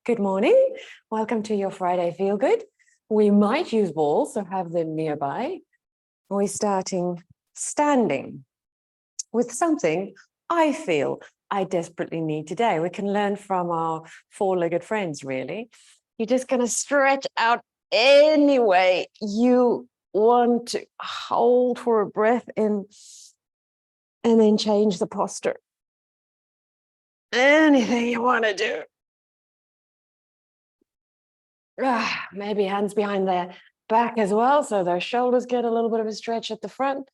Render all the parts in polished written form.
Good morning. Welcome to your Friday Feel Good. We might use balls, so have them nearby. We're starting standing with something I feel I desperately need today. We can learn from our four-legged friends, really. You're just going to stretch out any way you want to, hold for a breath in, and then change the posture. Anything you want to do. Maybe hands behind their back as well, so their shoulders get a little bit of a stretch at the front.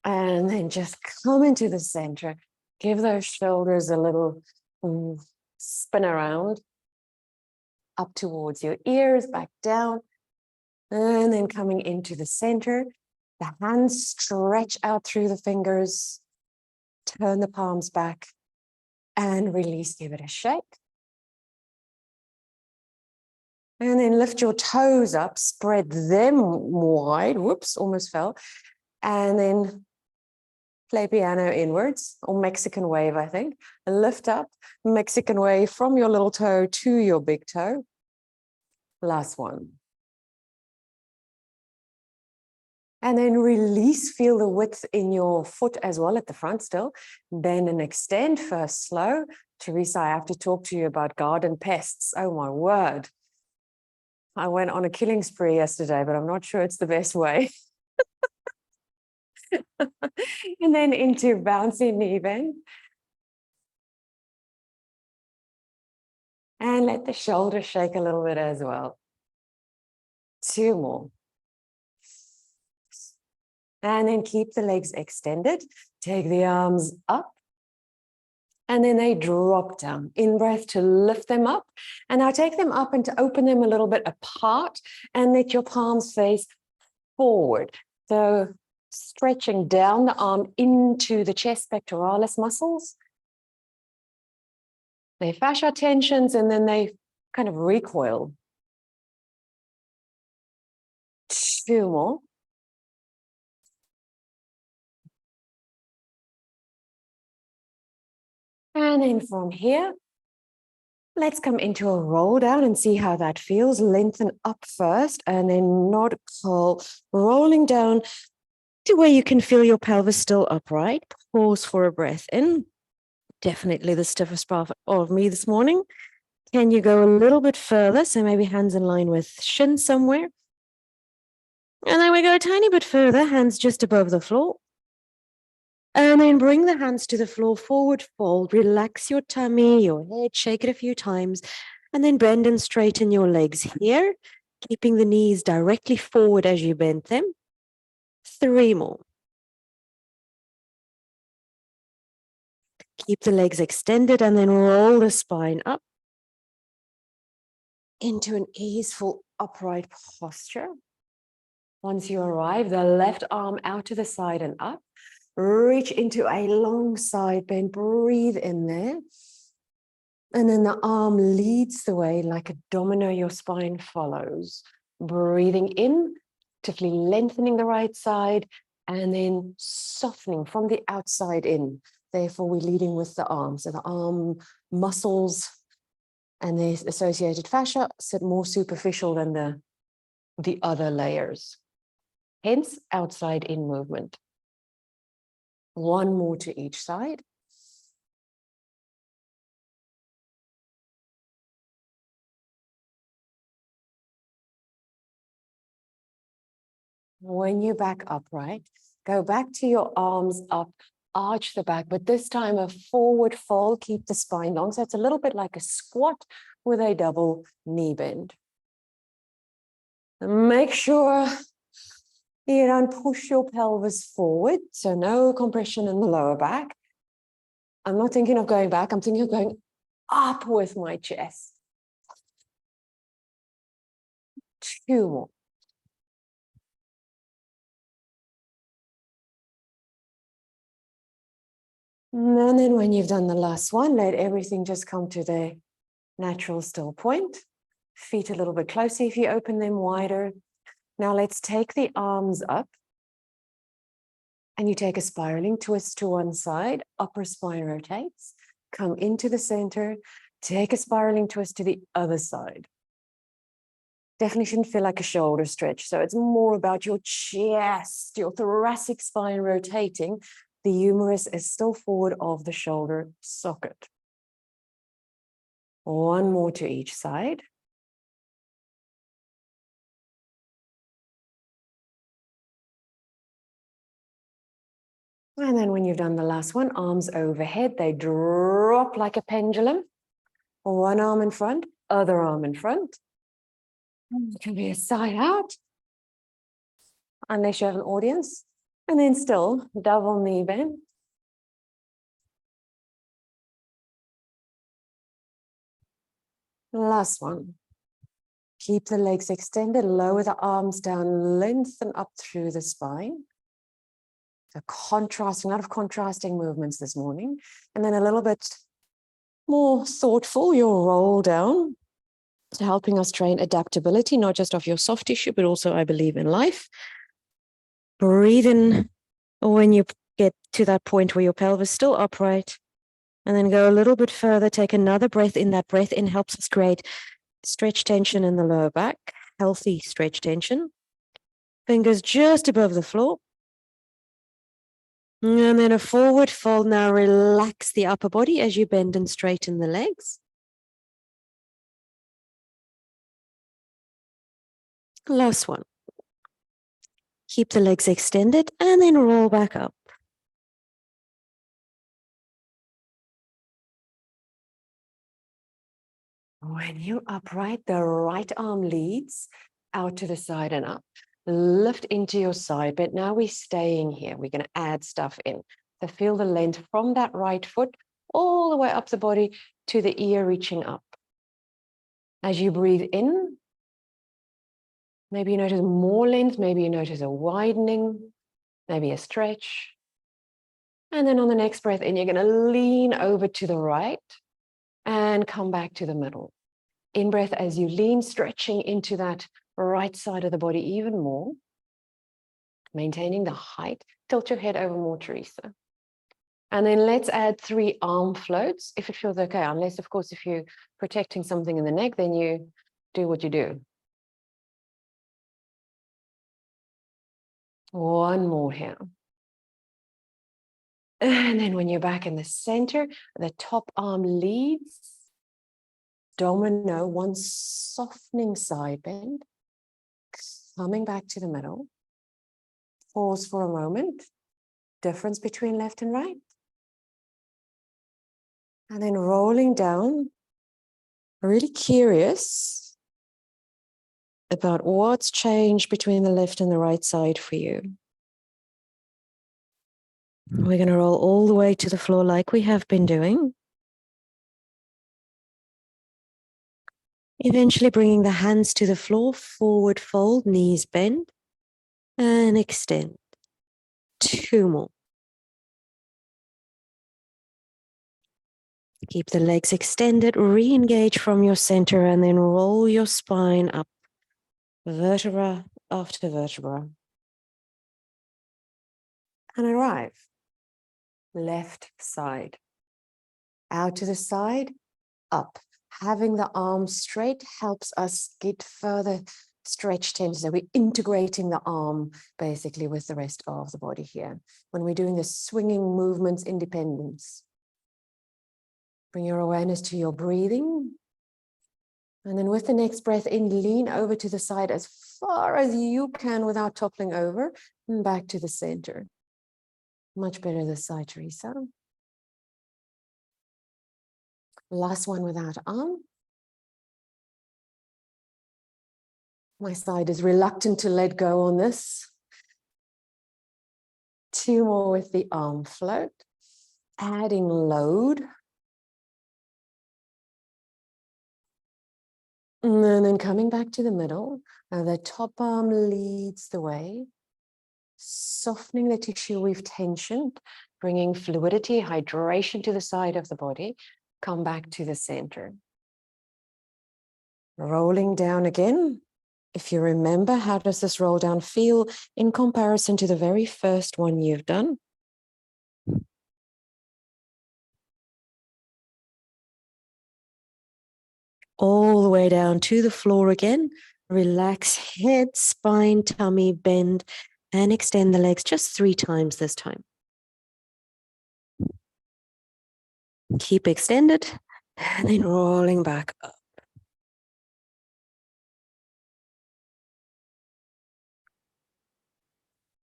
And then just come into the center. Give those shoulders a little spin around, up towards your ears, back down. And then coming into the center, the hands stretch out through the fingers, turn the palms back, and release, give it a shake. And then lift your toes up, spread them wide. Whoops, almost fell. And then play piano inwards, or Mexican wave, I think. Lift up, Mexican wave from your little toe to your big toe. Last one. And then release, feel the width in your foot as well at the front still. Bend and extend first slow. Teresa, I have to talk to you about garden pests. Oh my word. I went on a killing spree yesterday, but I'm not sure it's the best way. And then into bouncy knee bend. And let the shoulders shake a little bit as well. Two more. And then keep the legs extended. Take the arms up. And then they drop down. In breath to lift them up. And now take them up and to open them a little bit apart. And let your palms face forward. So stretching down the arm into the chest pectoralis muscles. They fascia tensions and then they kind of recoil. Two more. And then from here, let's come into a roll down and see how that feels. Lengthen up first and then nod, curl, rolling down to where you can feel your pelvis still upright. Pause for a breath in. Definitely the stiffest part of me this morning. Can you go a little bit further? So maybe hands in line with shin somewhere. And then we go a tiny bit further, hands just above the floor. And then bring the hands to the floor, forward fold, relax your tummy, your head, shake it a few times, and then bend and straighten your legs here, keeping the knees directly forward as you bend them. Three more. Keep the legs extended and then roll the spine up into an easeful upright posture. Once you arrive, the left arm out to the side and up. Reach into a long side bend, breathe in there. And then the arm leads the way like a domino, your spine follows. Breathing in, actively lengthening the right side, and then softening from the outside in. Therefore, we're leading with the arm. So the arm muscles and the associated fascia sit more superficial than the other layers. Hence, outside in movement. One more to each side. When you're back upright, go back to your arms up, arch the back, but this time a forward fold, keep the spine long. So it's a little bit like a squat with a double knee bend. And make sure you don't push your pelvis forward, so no compression in the lower back. I'm not thinking of going back, I'm thinking of going up with my chest. Two more. And then when you've done the last one, let everything just come to the natural still point. Feet a little bit closer if you open them wider. Now let's take the arms up. And you take a spiraling twist to one side, upper spine rotates. Come into the center, Take a spiraling twist to the other side. Definitely shouldn't feel like a shoulder stretch. So it's more about your chest, your thoracic spine rotating. The humerus is still forward of the shoulder socket. One more to each side. And then when you've done the last one, arms overhead, they drop like a pendulum. One arm in front, other arm in front. It can be a side out, unless you have an audience. And then still, double knee bend. Last one. Keep the legs extended, lower the arms down, lengthen up through the spine. So contrasting, a lot of contrasting movements this morning. And then a little bit more thoughtful, your roll down. So helping us train adaptability, not just of your soft tissue, but also, I believe, in life. Breathe in when you get to that point where your pelvis is still upright. And then go a little bit further. Take another breath in. That breath in helps us create stretch tension in the lower back, healthy stretch tension. Fingers just above the floor. And then a forward fold. Now relax the upper body as you bend and straighten the legs. Last one. Keep the legs extended and then roll back up. When you're upright, the right arm leads out to the side and up. Lift into your side bend. Now we're staying here. We're going to add stuff in. So feel the length from that right foot all the way up the body to the ear reaching up. As you breathe in, maybe you notice more length, maybe you notice a widening, maybe a stretch. And then on the next breath in, you're going to lean over to the right and come back to the middle. In breath as you lean, stretching into that right side of the body even more. Maintaining the height. Tilt your head over more, Teresa. And then let's add 3 arm floats, if it feels okay. Unless, of course, if you're protecting something in the neck, then you do what you do. One more here. And then when you're back in the center, the top arm leads. Domino, one softening side bend. Coming back to the middle. Pause for a moment. Difference between left and right. And then rolling down. Really curious about what's changed between the left and the right side for you. We're going to roll all the way to the floor like we have been doing. Eventually bringing the hands to the floor, forward fold, knees bend, and extend. 2 more. Keep the legs extended, re-engage from your center, and then roll your spine up, vertebra after vertebra. And arrive. Left side. Out to the side, up. Having the arms straight helps us get further stretch tension. So we're integrating the arm basically with the rest of the body here. When we're doing the swinging movements, independence. Bring your awareness to your breathing. And then with the next breath in, lean over to the side as far as you can without toppling over and back to the center. Much better this side, Teresa. Last one without arm. My side is reluctant to let go on this. 2 more with the arm float. Adding load. And then coming back to the middle. Now the top arm leads the way. Softening the tissue we've tensioned. Bringing fluidity, hydration to the side of the body. Come back to the center. Rolling down again. If you remember, how does this roll down feel in comparison to the very first one you've done? all the way down to the floor again. Relax head, spine, tummy, bend, and extend the legs just 3 times this time. Keep extended, and then rolling back up.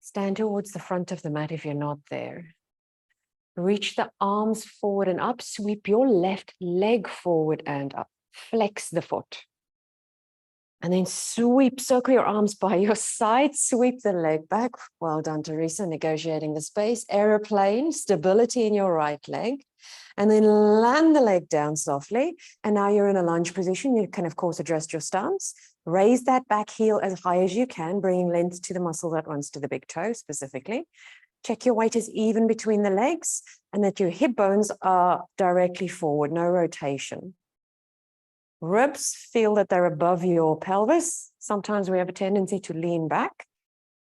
Stand towards the front of the mat if you're not there. Reach the arms forward and up. Sweep your left leg forward and up. Flex the foot. And then sweep, circle your arms by your side. Sweep the leg back. Well done, Teresa, negotiating the space. Aeroplane, stability in your right leg. And then land the leg down softly. And now you're in a lunge position. You can, of course, adjust your stance. Raise that back heel as high as you can, bringing length to the muscle that runs to the big toe specifically. Check your weight is even between the legs and that your hip bones are directly forward, no rotation. Ribs, feel that they're above your pelvis. Sometimes we have a tendency to lean back.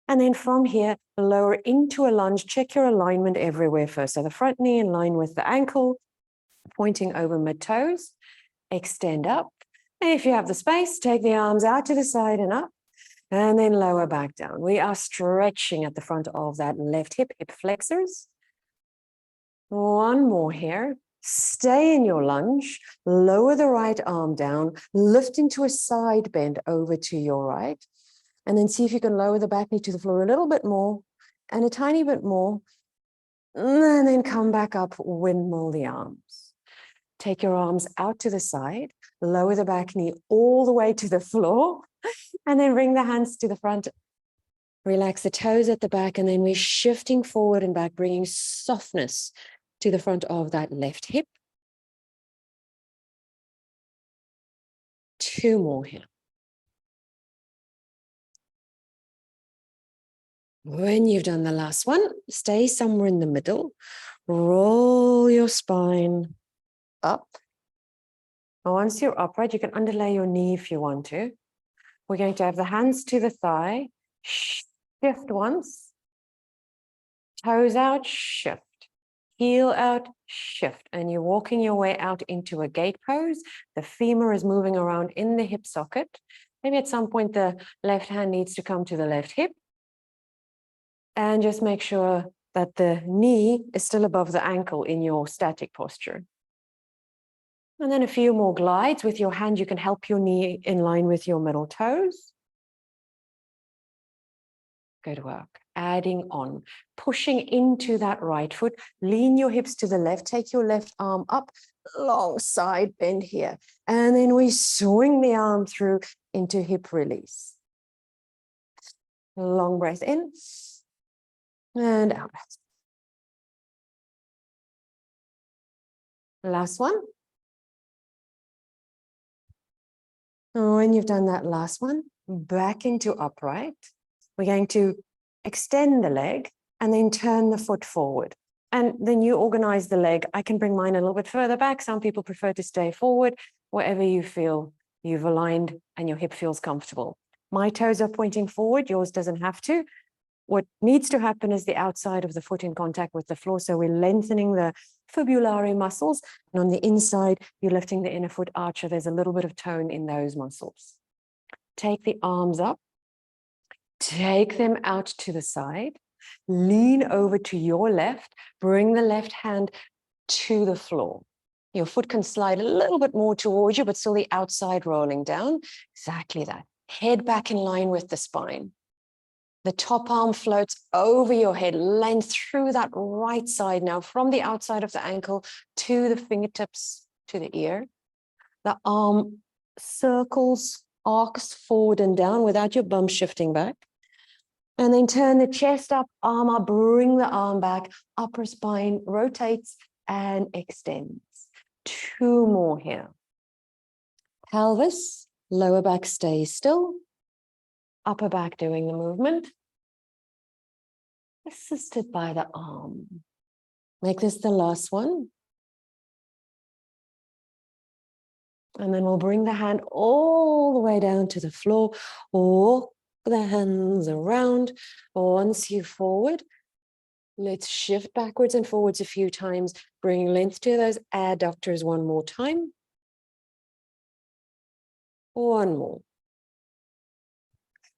And then from here, lower into a lunge. Check your alignment everywhere first. So the front knee in line with the ankle, pointing over mid-toes. Extend up. And if you have the space, take the arms out to the side and up. And then lower back down. We are stretching at the front of that left hip, hip flexors. One more here. Stay in your lunge. Lower the right arm down. Lift into a side bend over to your right. And then see if you can lower the back knee to the floor a little bit more and a tiny bit more. And then come back up, windmill the arms. Take your arms out to the side. Lower the back knee all the way to the floor. And then bring the hands to the front. Relax the toes at the back. And then we're shifting forward and back, bringing softness to the front of that left hip. 2 more here. When you've done the last one, stay somewhere in the middle. Roll your spine up. Once you're upright, you can underlay your knee if you want to. We're going to have the hands to the thigh. Shift once. Toes out, shift. Heel out, shift. And you're walking your way out into a gate pose. The femur is moving around in the hip socket. Maybe at some point the left hand needs to come to the left hip. And just make sure that the knee is still above the ankle in your static posture. And then a few more glides. With your hand, you can help your knee in line with your middle toes. Good work. Adding on, pushing into that right foot. Lean your hips to the left. Take your left arm up, long side bend here. And then we swing the arm through into hip release. Long breath in and out. Last one. When you've done that last one, back into upright. We're going to extend the leg and then turn the foot forward. And then you organize the leg. I can bring mine a little bit further back. Some people prefer to stay forward, wherever you feel you've aligned and your hip feels comfortable. My toes are pointing forward. Yours doesn't have to. What needs to happen is the outside of the foot in contact with the floor. So we're lengthening the fibulary muscles. And on the inside, you're lifting the inner foot archer. There's a little bit of tone in those muscles. Take the arms up. Take them out to the side. Lean over to your left. Bring the left hand to the floor. Your foot can slide a little bit more towards you, but still the outside rolling down. Exactly that. Head back in line with the spine. The top arm floats over your head, length through that right side now, from the outside of the ankle to the fingertips to the ear. The arm circles, arcs forward and down without your bum shifting back. And then turn the chest up, arm up, bring the arm back, upper spine rotates and extends. 2 more here. Pelvis, lower back stays still. Upper back doing the movement. Assisted by the arm. Make this the last one. And then we'll bring the hand all the way down to the floor. Walk the hands around. Once you forward, let's shift backwards and forwards a few times. Bring length to those adductors one more time. One more.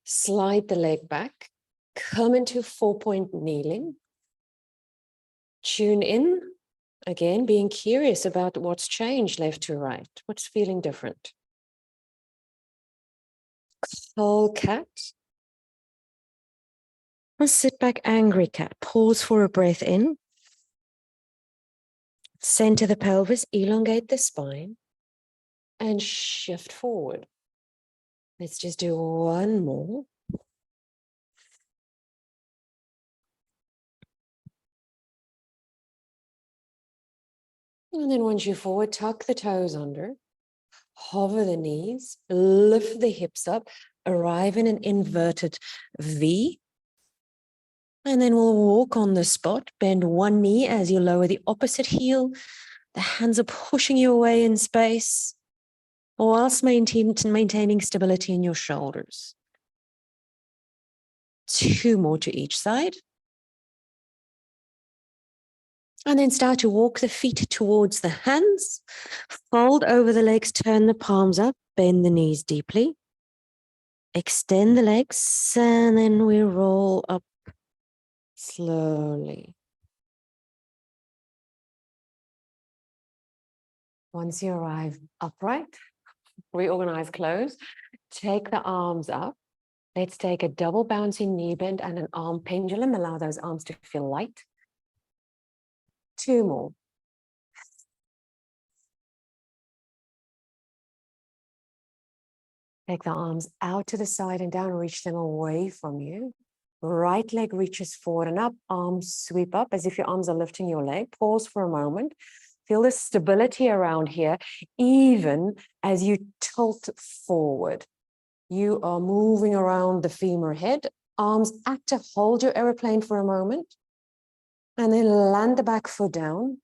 Slide the leg back. Come into 4-point kneeling. Tune in. Again, being curious about what's changed left to right. What's feeling different? Whole cat. Or sit back, angry cat. Pause for a breath in. Center the pelvis, elongate the spine, and shift forward. Let's just do one more. And then once you're forward, tuck the toes under, hover the knees, lift the hips up, arrive in an inverted V. And then we'll walk on the spot, bend one knee as you lower the opposite heel. The hands are pushing you away in space, whilst maintaining stability in your shoulders. 2 more to each side. And then start to walk the feet towards the hands. Fold over the legs, turn the palms up, bend the knees deeply. Extend the legs, and then we roll up slowly. Once you arrive upright, reorganize close, take the arms up. Let's take a double bouncing knee bend and an arm pendulum. Allow those arms to feel light. 2 more. Take the arms out to the side and down, reach them away from you. Right leg reaches forward and up, arms sweep up as if your arms are lifting your leg. Pause for a moment. Feel the stability around here, even as you tilt forward. You are moving around the femur head. Arms active, hold your aeroplane for a moment. And then land the back foot down.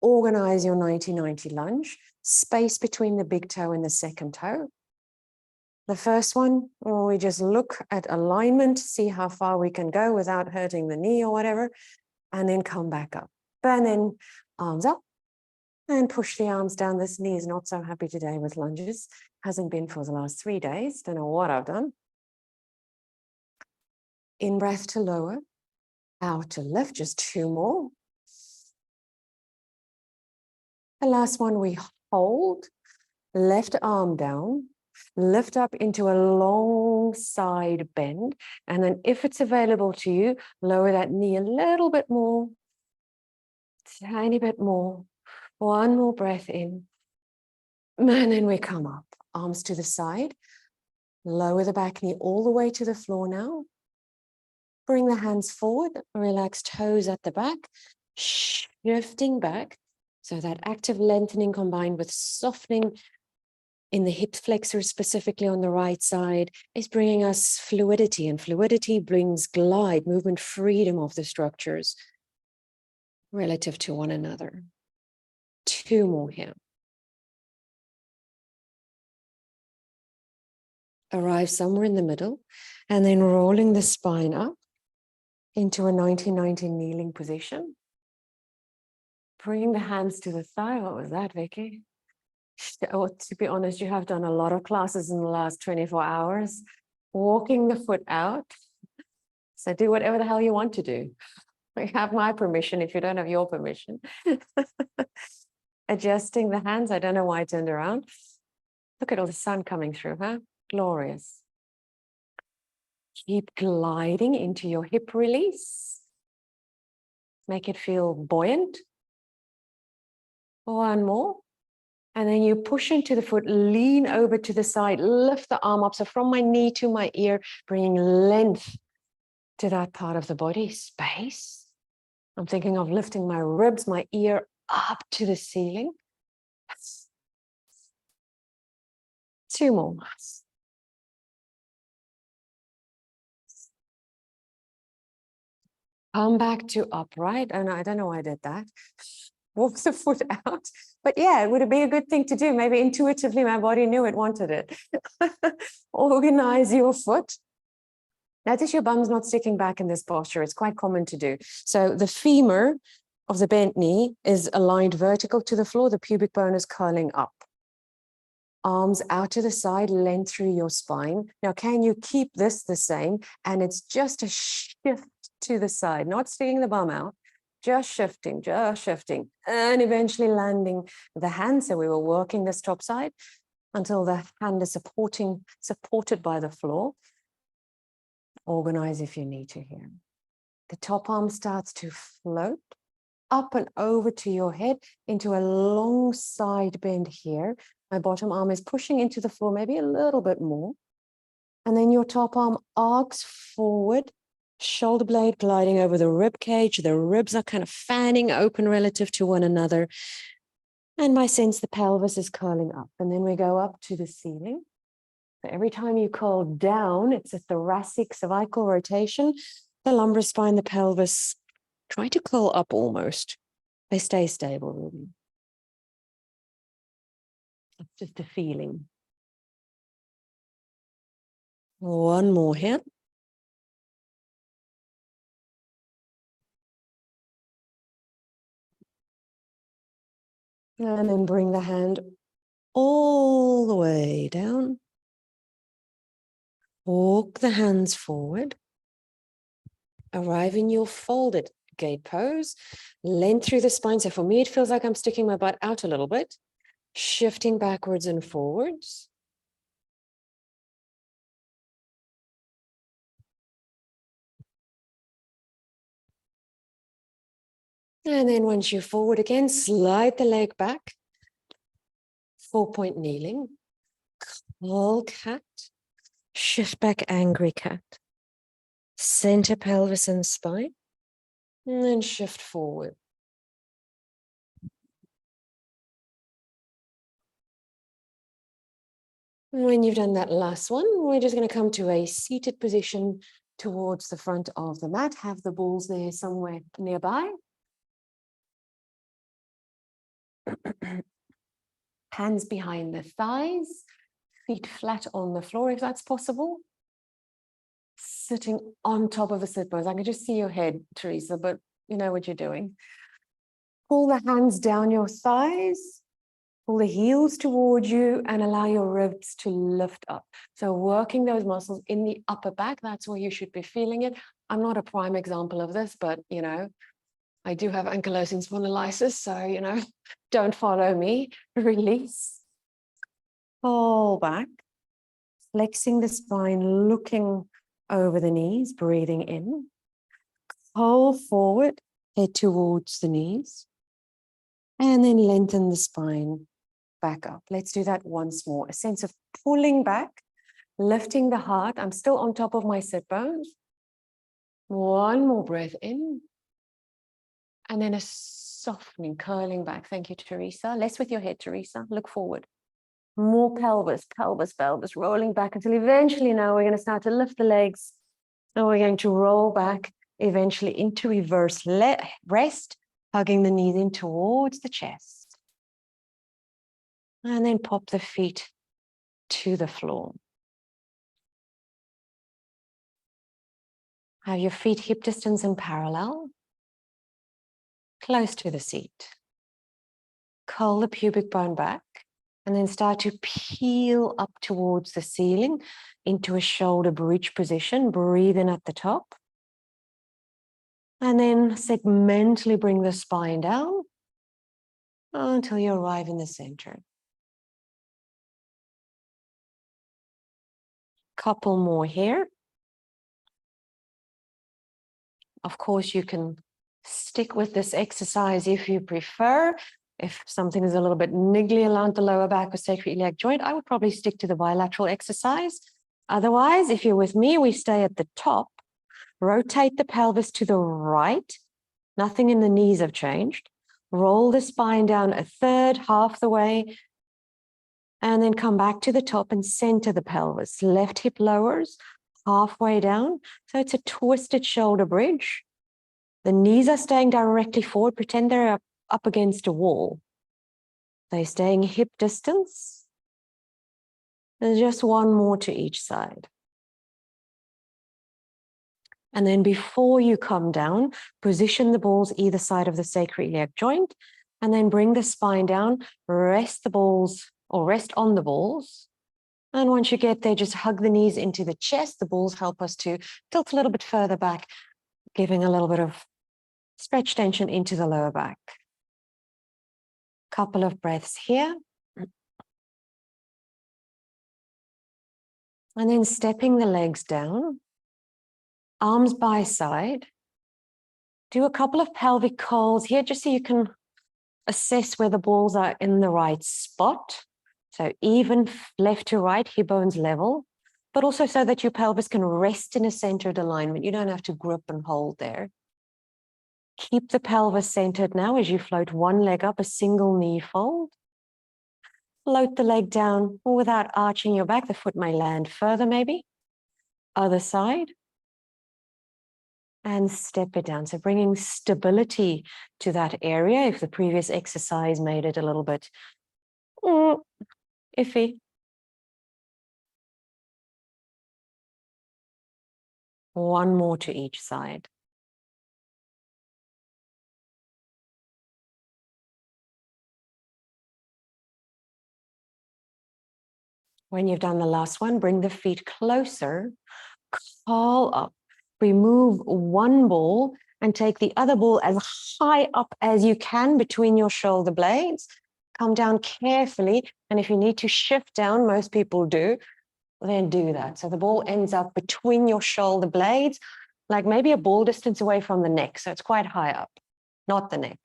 Organize your 90-90 lunge. Space between the big toe and the second toe. The first one, we just look at alignment, see how far we can go without hurting the knee or whatever, and then come back up. And then arms up and push the arms down. This knee is not so happy today with lunges. Hasn't been for the last 3 days. Don't know what I've done. In breath to lower, out to lift, just 2 more. The last one we hold, left arm down. Lift up into a long side bend. And then if it's available to you, lower that knee a little bit more. Tiny bit more. 1 more breath in. And then we come up. Arms to the side. Lower the back knee all the way to the floor now. Bring the hands forward. Relax toes at the back. Shifting back. So that active lengthening combined with softening in the hip flexor, specifically on the right side, is bringing us fluidity, and fluidity brings glide, movement, freedom of the structures relative to one another. 2 more here. Arrive somewhere in the middle, and then rolling the spine up into a 90-90 kneeling position. Bringing the hands to the thigh. What was that, Vicky? Oh, to be honest, you have done a lot of classes in the last 24 hours. Walking the foot out. So do whatever the hell you want to do. You have my permission if you don't have your permission. Adjusting the hands. I don't know why I turned around. Look at all the sun coming through, huh? Glorious. Keep gliding into your hip release. Make it feel buoyant. 1 more. And then you push into the foot, lean over to the side, lift the arm up. So from my knee to my ear, bringing length to that part of the body, space. I'm thinking of lifting my ribs, my ear up to the ceiling. 2 more. Come back to upright. And I don't know why I did that. Walk the foot out. But yeah, it would be a good thing to do. Maybe intuitively my body knew it wanted it. Organize your foot. Notice your bum's not sticking back in this posture. It's quite common to do. So the femur of the bent knee is aligned vertical to the floor. The pubic bone is curling up. Arms out to the side, length through your spine. Now, can you keep this the same? And it's just a shift to the side, not sticking the bum out, just shifting, and eventually landing the hand. So we were working this top side until the hand is supported by the floor. Organize if you need to here. The top arm starts to float up and over to your head into a long side bend here. My bottom arm is pushing into the floor, maybe a little bit more. And then your top arm arcs forward, shoulder blade gliding over the rib cage. The ribs are kind of fanning open relative to one another. And I sense the pelvis is curling up. And then we go up to the ceiling. So every time you curl down, it's a thoracic cervical rotation. The lumbar spine, the pelvis, try to curl up almost. They stay stable, really. It's just a feeling. One more here. And then bring the hand all the way down. Walk the hands forward. Arrive in your folded gate pose. Length through the spine. So for me, it feels like I'm sticking my butt out a little bit. Shifting backwards and forwards. And then once you're forward again, slide the leg back. 4-point kneeling. Curl cat. Shift back, angry cat. Center pelvis and spine. And then shift forward. When you've done that last one, we're just going to come to a seated position towards the front of the mat. Have the balls there somewhere nearby. Hands behind the thighs, feet flat on the floor if that's possible. Sitting on top of the sit bones. I can just see your head, Teresa, but you know what you're doing. Pull the hands down your thighs. Pull the heels towards you and allow your ribs to lift up. So working those muscles in the upper back, that's where you should be feeling it. I'm not a prime example of this, but you know, I do have ankylosing spondylitis, so you know, don't follow me. Release. Pull back. Flexing the spine, looking over the knees, breathing in. Pull forward, head towards the knees. And then lengthen the spine back up. Let's do that once more. A sense of pulling back, lifting the heart. I'm still on top of my sit bones. One more breath in. And then a softening, curling back. Thank you, Teresa. Less with your head, Teresa. Look forward. More pelvis, rolling back until eventually now we're going to start to lift the legs. And we're going to roll back eventually into reverse rest, hugging the knees in towards the chest. And then pop the feet to the floor. Have your feet hip distance and parallel, close to the seat. Curl the pubic bone back and then start to peel up towards the ceiling into a shoulder bridge position. Breathe in at the top. And then segmentally bring the spine down until you arrive in the center. Couple more here. Of course, you can stick with this exercise if you prefer. If something is a little bit niggly around the lower back or sacroiliac joint, I would probably stick to the bilateral exercise. Otherwise, if you're with me, we stay at the top. Rotate the pelvis to the right. Nothing in the knees have changed. Roll the spine down a third, half the way. And then come back to the top and center the pelvis. Left hip lowers halfway down. So it's a twisted shoulder bridge. The knees are staying directly forward. Pretend they're up against a wall. They're staying hip distance. There's just one more to each side. And then before you come down, position the balls either side of the sacroiliac joint, and then bring the spine down, rest the balls or rest on the balls. And once you get there, just hug the knees into the chest. The balls help us to tilt a little bit further back, giving a little bit of stretch tension into the lower back. Couple of breaths here. And then stepping the legs down, arms by side. Do a couple of pelvic curls here, just so you can assess where the balls are in the right spot. So even left to right, hip bones level, but also so that your pelvis can rest in a centered alignment. You don't have to grip and hold there. Keep the pelvis centered now as you float one leg up, a single knee fold. Float the leg down without arching your back. The foot may land further maybe. Other side. And step it down. So bringing stability to that area. If the previous exercise made it a little bit iffy. One more to each side. When you've done the last one, bring the feet closer, curl up, remove one ball and take the other ball as high up as you can between your shoulder blades. Come down carefully. And if you need to shift down, most people do, then do that. So the ball ends up between your shoulder blades, like maybe a ball distance away from the neck. So it's quite high up, not the neck.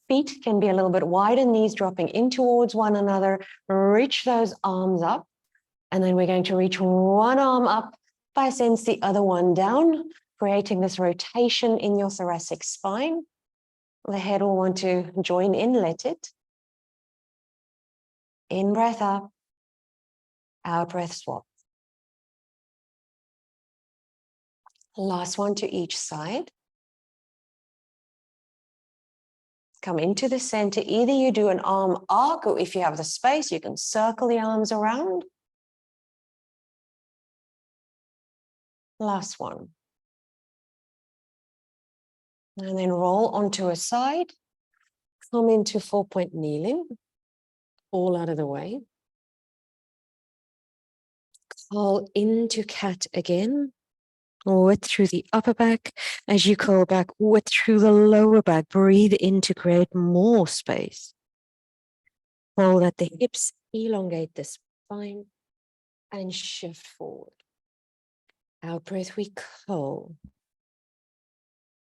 Feet can be a little bit wider, knees dropping in towards one another. Reach those arms up. And then we're going to reach one arm up, sense the other one down, creating this rotation in your thoracic spine. The head will want to join in, let it. In breath up, out breath swap. Last one to each side. Come into the center. Either you do an arm arc, or if you have the space, you can circle the arms around. Last one. And then roll onto a side. Come into 4-point kneeling. All out of the way. Curl into cat again. Width through the upper back. As you curl back, width through the lower back. Breathe in to create more space. Roll at the hips, elongate the spine, and shift forward. Out breath, we curl.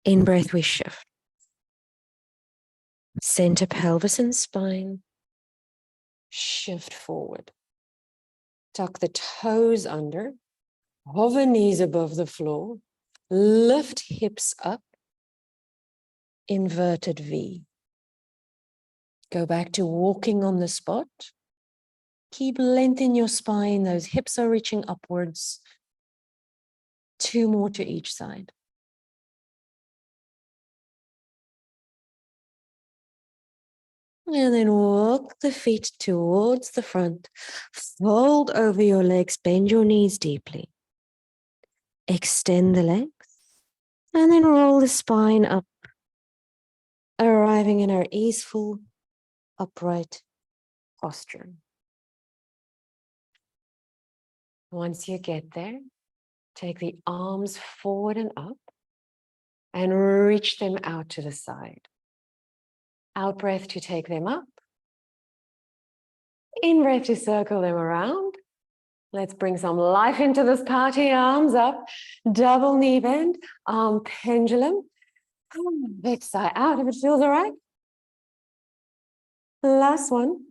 In breath, we shift. Center pelvis and spine. Shift forward. Tuck the toes under. Hover knees above the floor. Lift hips up. Inverted V. Go back to walking on the spot. Keep length in your spine. Those hips are reaching upwards. 2 more to each side. And then walk the feet towards the front. Fold over your legs. Bend your knees deeply. Extend the legs. And then roll the spine up. Arriving in our easeful, upright posture. Once you get there, take the arms forward and up and reach them out to the side. Out breath to take them up. In breath to circle them around. Let's bring some life into this party. Arms up, double knee bend, arm pendulum. Big sigh out if it feels all right. Last one.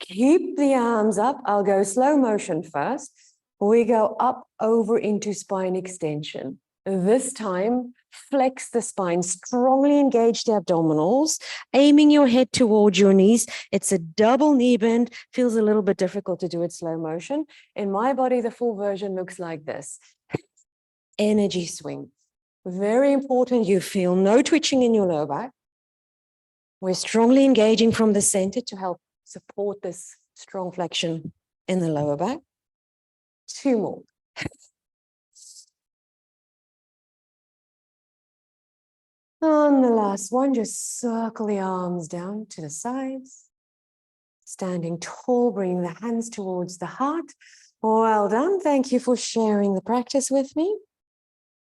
Keep the arms up. I'll go slow motion first. We go up over into spine extension. This time, flex the spine, strongly engage the abdominals, aiming your head towards your knees. It's a double knee bend. Feels a little bit difficult to do it slow motion. In my body, the full version looks like this. Energy swing. Very important. You feel no twitching in your lower back. We're strongly engaging from the center to help support this strong flexion in the lower back. 2 more. On the last one, just circle the arms down to the sides. standing tall, bringing the hands towards the heart. Well done. Thank you for sharing the practice with me.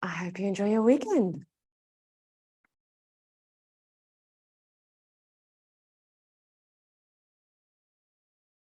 I hope you enjoy your weekend.